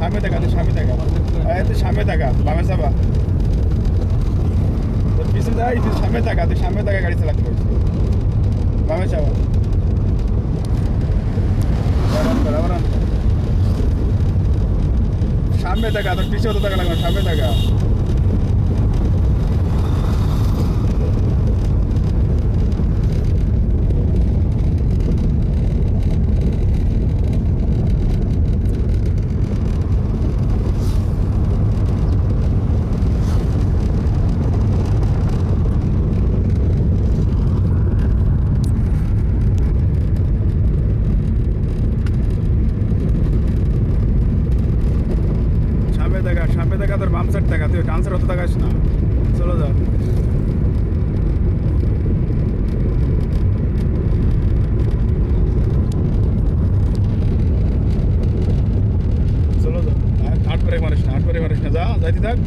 সামনে দেখা তুই সামনে দেখা তুই সামনে দেখা বামে চাবা তোর পিছনে যাই তুই সামনে দেখা তুই সামনে দেখা গাড়ি চালাতে পারছিস বামে চাবা সামনে দেখা তোর পিছনে তো দেখা লাগবে সামনে দেখা সামনে দেখা তোর বাম সাইড দেখা তুই ডান সাইড অত দেখাস না চলো যা চলো যা হাট করে মারিস না যা যাইতে থাক